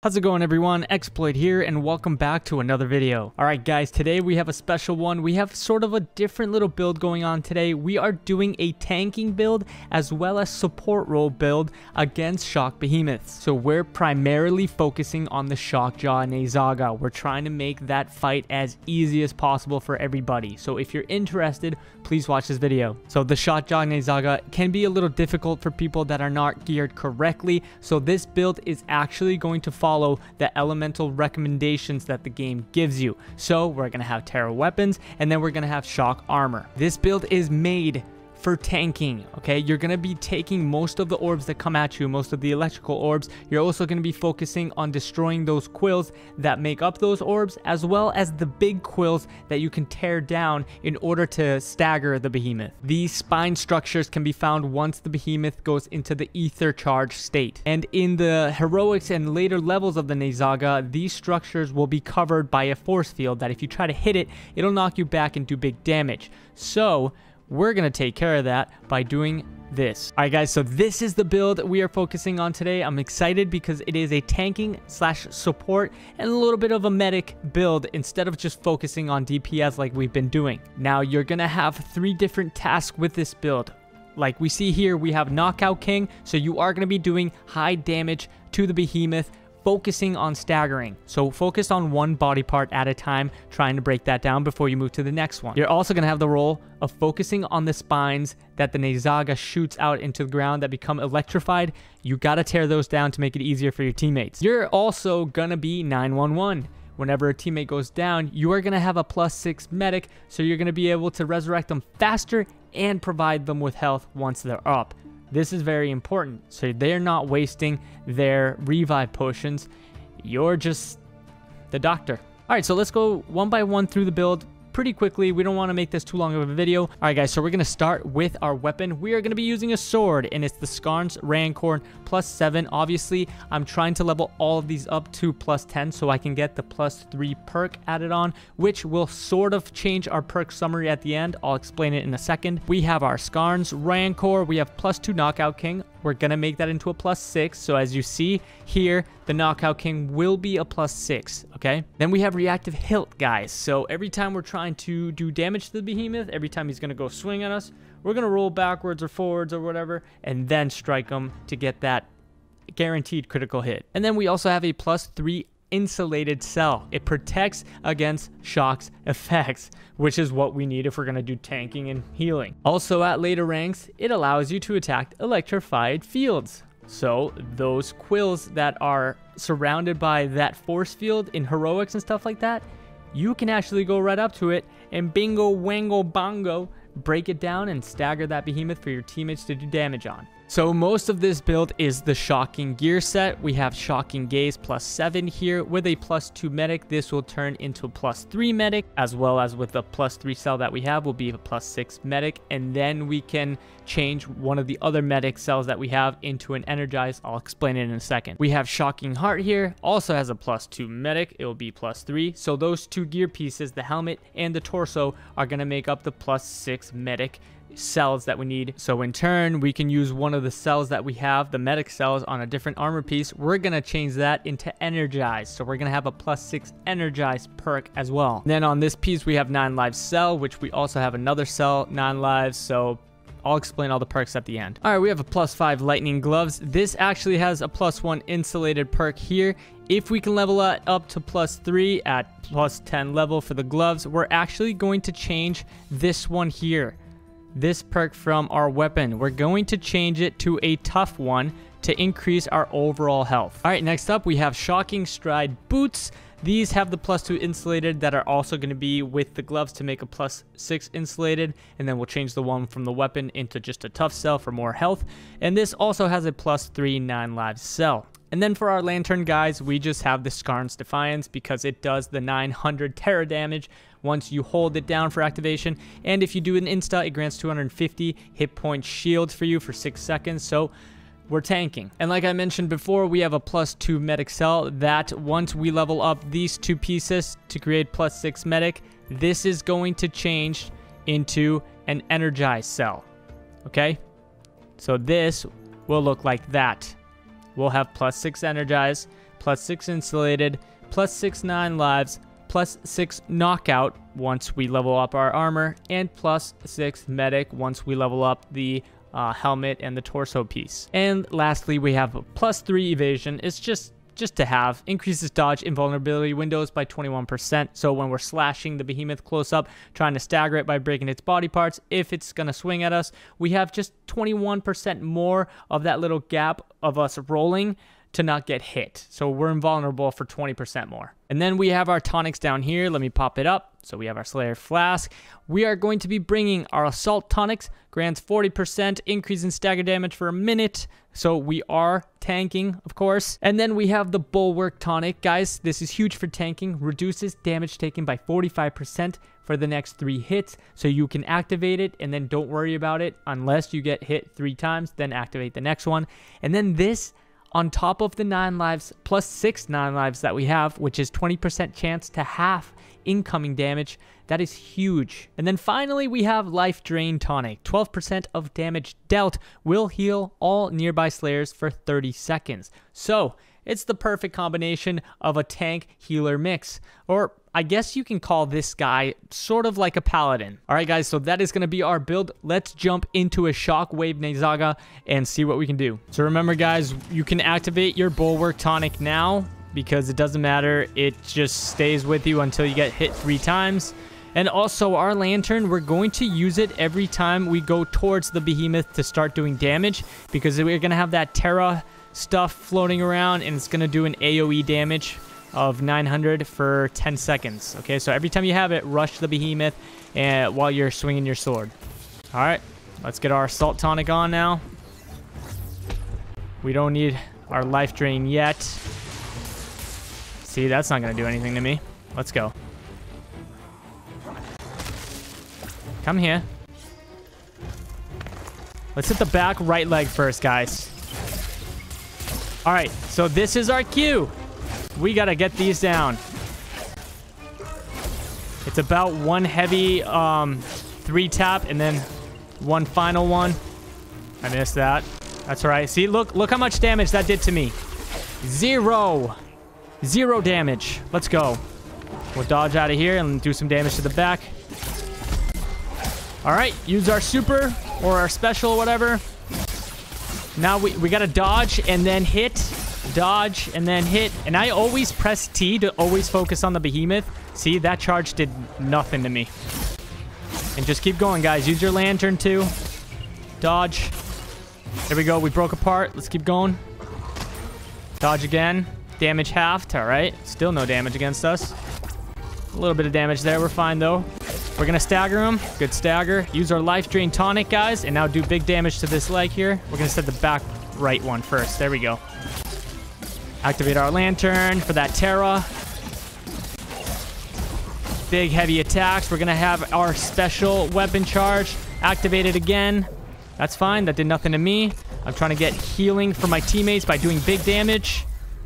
How's it going, everyone? Exploit here, and welcome back to another video. Alright guys, today we have a special one. We have sort of a different little build going on today. We are doing a tanking build as well as support role build against Shock Behemoths. So we're primarily focusing on the Shockjaw Nezaga. We're trying to make that fight as easy as possible for everybody. So if you're interested, please watch this video. So the Shockjaw Nezaga can be a little difficult for people that are not geared correctly. So this build is actually going to follow the elemental recommendations that the game gives you. So we're going to have Terra weapons, and then we're going to have shock armor. This build is made for tanking, okay? You're going to be taking most of the orbs that come at you, most of the electrical orbs. You're also going to be focusing on destroying those quills that make up those orbs, as well as the big quills that you can tear down in order to stagger the behemoth. These spine structures can be found once the behemoth goes into the ether charge state. And in the heroics and later levels of the Nezaga, these structures will be covered by a force field that if you try to hit it, it'll knock you back and do big damage. So we're going to take care of that by doing this. All right, guys, so this is the build we are focusing on today. I'm excited because it is a tanking slash support and a little bit of a medic build instead of just focusing on DPS like we've been doing. Now, you're going to have 3 different tasks with this build. Like we see here, we have Knockout King, so you are going to be doing high damage to the behemoth, focusing on staggering. So focus on one body part at a time, trying to break that down before you move to the next one. You're also going to have the role of focusing on the spines that the Nezaga shoots out into the ground that become electrified. You got to tear those down to make it easier for your teammates. You're also going to be 911. Whenever a teammate goes down, you are going to have a +6 medic, so you're going to be able to resurrect them faster and provide them with health once they're up. This is very important, so they're not wasting their revive potions. You're just the doctor. All right, so let's go one by one through the build pretty quickly. We don't want to make this too long of a video. All right, guys, so we're going to start with our weapon. We are going to be using a sword, and it's the Skarn's Rancorn +7. Obviously, I'm trying to level all of these up to +10 so I can get the +3 perk added on, which will sort of change our perk summary at the end. I'll explain it in a second. We have our Skarn's Rancor. We have +2 Knockout King. We're going to make that into a +6. So as you see here, the Knockout King will be a +6, okay? Then we have Reactive Hilt, guys. So every time we're trying to do damage to the behemoth, every time he's going to go swing at us, we're going to roll backwards or forwards or whatever, and then strike him to get that guaranteed critical hit. And then we also have a +3 Insulated cell. It protects against Shock's effects, which is what we need if we're going to do tanking and healing. Also, at later ranks, it allows you to attack electrified fields. So those quills that are surrounded by that force field in heroics and stuff like that, you can actually go right up to it and bingo wango bongo, break it down and stagger that behemoth for your teammates to do damage on. So most of this build is the Shocking Gear set. We have Shocking Gaze +7 here with a +2 medic. This will turn into a +3 medic, as well as with the +3 cell that we have will be a +6 medic. And then we can change one of the other medic cells that we have into an Energized. I'll explain it in a second. We have Shocking Heart here, also has a +2 medic. It will be +3. So those 2 gear pieces, the helmet and the torso, are going to make up the +6 medic cells that we need. So in turn, we can use one of the cells that we have, the medic cells, on a different armor piece. We're going to change that into Energized. So we're going to have a +6 Energized perk as well. Then on this piece, we have 9 lives cell, which we also have another cell, 9 lives. So I'll explain all the perks at the end. All right, we have a +5 lightning gloves. This actually has a +1 insulated perk here. If we can level it up to +3 at +10 level for the gloves, we're actually going to change this one here. This perk from our weapon, we're going to change it to a tough one to increase our overall health. All right, next up we have Shocking Stride boots. These have the +2 insulated that are also going to be with the gloves to make a +6 insulated, and then we'll change the one from the weapon into just a tough cell for more health. And this also has a +3 9 lives cell. And then for our lantern, guys, we just have the Skarn's Defiance because it does the 900 Terra damage once you hold it down for activation. And if you do an insta, it grants 250 hit point shield for you for 6 seconds. So we're tanking. And like I mentioned before, we have a +2 medic cell that once we level up these 2 pieces to create +6 medic, this is going to change into an Energized cell. Okay? So this will look like that. We'll have +6 Energized, plus 6 insulated, plus 6 9 lives, plus 6 knockout once we level up our armor, and plus 6 medic once we level up the helmet and the torso piece. And lastly, we have plus 3 evasion. It's just to have. Increases dodge invulnerability windows by 21%. So when we're slashing the behemoth close up, trying to stagger it by breaking its body parts, if it's going to swing at us, we have just 21% more of that little gap of us rolling to not get hit. So we're invulnerable for 20% more. And then we have our tonics down here. Let me pop it up. So we have our Slayer Flask. We are going to be bringing our Assault Tonics, grants 40% increase in stagger damage for a minute. So we are tanking, of course. And then we have the Bulwark Tonic. Guys, this is huge for tanking. Reduces damage taken by 45% for the next 3 hits. So you can activate it and then don't worry about it unless you get hit 3 times. Then activate the next one. And then this, on top of the 9 lives plus 6 9 lives that we have, which is 20% chance to half incoming damage. That is huge. And then finally, we have Life Drain Tonic. 12% of damage dealt will heal all nearby slayers for 30 seconds. So it's the perfect combination of a tank healer mix. Or I guess you can call this guy sort of like a Paladin. All right, guys, so that is going to be our build. Let's jump into a Shockwave Nezaga and see what we can do. So remember, guys, you can activate your Bulwark Tonic now because it doesn't matter. It just stays with you until you get hit 3 times. And also our lantern, we're going to use it every time we go towards the behemoth to start doing damage because we're going to have that Terra stuff floating around and it's going to do an AoE damage of 900 for 10 seconds. Okay, so every time you have it, rush the behemoth while you're swinging your sword. All right, let's get our Assault Tonic on now. We don't need our life drain yet. See, that's not going to do anything to me. Let's go. Come here. Let's hit the back right leg first, guys. All right, so this is our cue. We got to get these down. It's about 1 heavy 3 tap and then 1 final one. I missed that. That's all right. See, look how much damage that did to me. 0 damage. Let's go. We'll dodge out of here and do some damage to the back. All right, use our super or our special, whatever. Now we got to dodge and then hit. Dodge and then hit. And I always press T to always focus on the behemoth. See, that charge did nothing to me. And just keep going, guys. Use your lantern too. Dodge. There we go. We broke apart. Let's keep going. Dodge again. Damage halved. All right. Still no damage against us. A little bit of damage there. We're fine, though. We're going to stagger him. Good stagger. Use our Life Drain Tonic, guys. And now do big damage to this leg here. We're going to set the back right one first. There we go. Activate our lantern for that Terra. Big heavy attacks. We're going to have our special weapon charge activated again. That's fine. That did nothing to me. I'm trying to get healing for my teammates by doing big damage.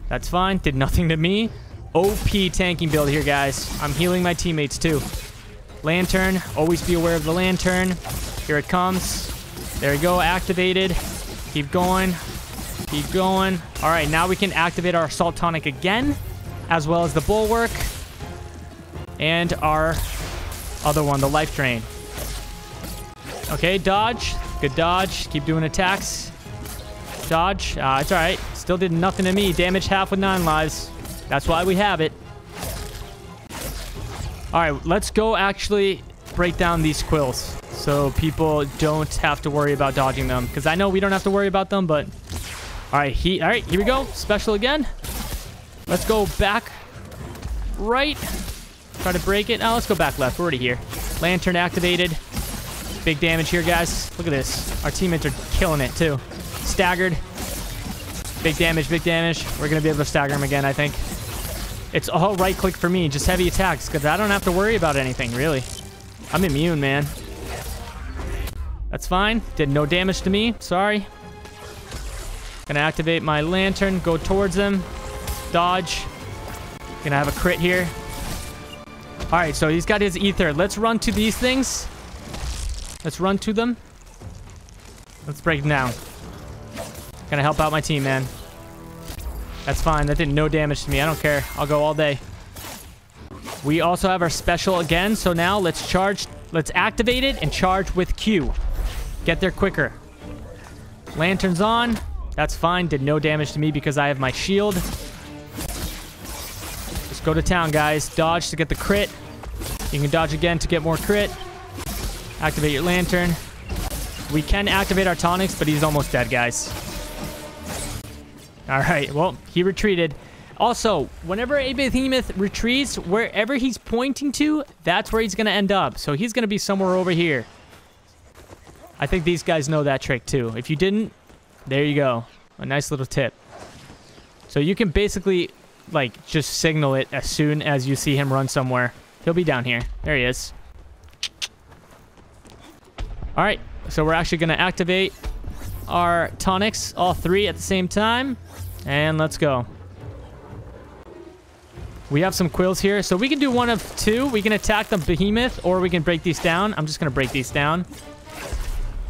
That's fine. Did nothing to me. OP tanking build here, guys. I'm healing my teammates too. Lantern. Always be aware of the lantern. Here it comes. There we go. Activated. Keep going. Keep going. All right, now we can activate our Assault Tonic again, as well as the Bulwark. And our other one, the Life Drain. Okay, dodge. Good dodge. Keep doing attacks. Dodge. It's all right. Still did nothing to me. Damage half with 9 lives. That's why we have it. All right, let's go actually break down these quills so people don't have to worry about dodging them. Because I know we don't have to worry about them, but... All right, here we go. Special again. Let's go back right. Try to break it. Now let's go back left. We're already here. Lantern activated. Big damage here, guys. Look at this. Our teammates are killing it, too. Staggered. Big damage, big damage. We're going to be able to stagger him again, I think. It's all right click for me. Just heavy attacks, because I don't have to worry about anything, really. I'm immune, man. That's fine. Did no damage to me. Sorry. Gonna activate my lantern. Go towards him. Dodge. Gonna have a crit here. All right, so he's got his ether. Let's run to these things. Let's run to them. Let's break them down. Gonna help out my team, man. That's fine. That did no damage to me. I don't care. I'll go all day. We also have our special again. So now let's charge. Let's activate it and charge with Q. Get there quicker. Lantern's on. That's fine. Did no damage to me because I have my shield. Just go to town, guys. Dodge to get the crit. You can dodge again to get more crit. Activate your lantern. We can activate our tonics, but he's almost dead, guys. All right. Well, he retreated. Also, whenever a behemoth retreats, wherever he's pointing to, that's where he's going to end up. So he's going to be somewhere over here. I think these guys know that trick too. If you didn't, there you go. A nice little tip. So you can basically, like, just signal it as soon as you see him run somewhere. He'll be down here. There he is. All right. So we're actually going to activate our tonics, all three at the same time. And let's go. We have some quills here. So we can do one of two. We can attack the behemoth or we can break these down. I'm just going to break these down.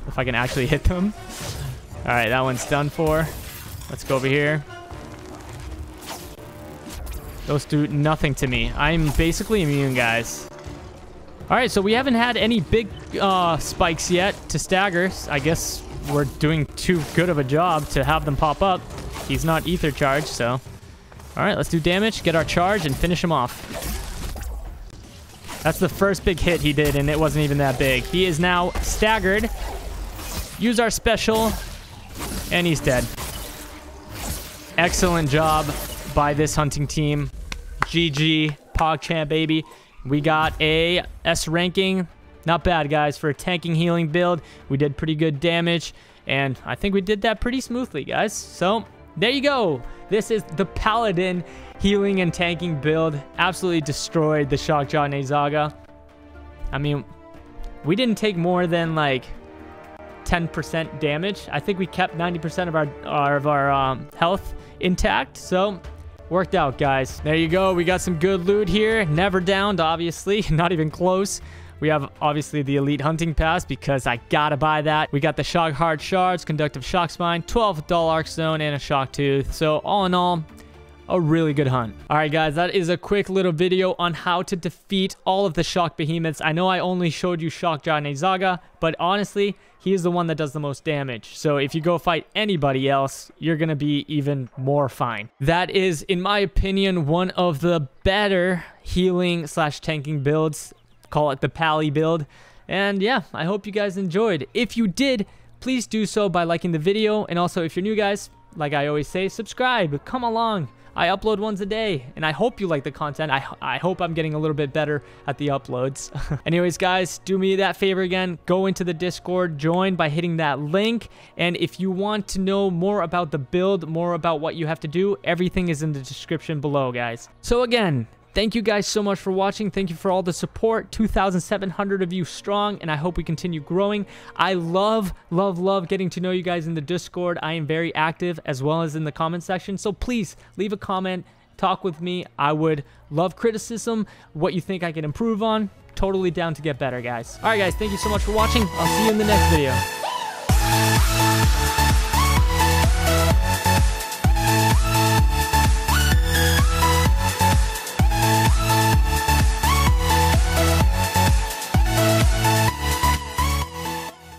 If I can actually hit them. All right, that one's done for. Let's go over here. Those do nothing to me. I'm basically immune, guys. All right, so we haven't had any big spikes yet to staggers. I guess we're doing too good of a job to have them pop up. He's not ether charged, so... All right, let's do damage, get our charge, and finish him off. That's the first big hit he did, and it wasn't even that big. He is now staggered. Use our special, and he's dead. Excellent job by this hunting team. GG, PogChamp, baby. We got a S ranking. Not bad, guys, for a tanking healing build. We did pretty good damage, and I think we did that pretty smoothly, guys. So... there you go. This is the Paladin healing and tanking build. Absolutely destroyed the Shockjaw Nezaga. I mean, we didn't take more than like 10% damage. I think we kept 90% of our health intact. So worked out, guys. There you go. We got some good loot here. Never downed, obviously. Not even close. We have, obviously, the Elite Hunting Pass because I gotta buy that. We got the Shock Hard Shards, Conductive Shock Spine, 12 Dull Arc Stone, and a Shock Tooth. So, all in all, a really good hunt. All right, guys, that is a quick little video on how to defeat all of the Shock Behemoths. I know I only showed you Shockjaw Nezaga, but honestly, he is the one that does the most damage. So, if you go fight anybody else, you're gonna be even more fine. That is, in my opinion, one of the better healing / tanking builds. Call it the Pally build. And yeah, I hope you guys enjoyed. If you did, please do so by liking the video. And also, if you're new, guys, like I always say, subscribe. Come along. I upload once a day. And I hope you like the content. I hope I'm getting a little bit better at the uploads. Anyways, guys, do me that favor again. Go into the Discord. Join by hitting that link. And if you want to know more about the build, more about what you have to do, everything is in the description below, guys. So again... thank you guys so much for watching. Thank you for all the support. 2,700 of you strong, and I hope we continue growing. I love getting to know you guys in the Discord. I am very active as well as in the comment section. So please leave a comment, talk with me. I would love criticism, what you think I can improve on. Totally down to get better, guys. All right, guys, thank you so much for watching. I'll see you in the next video.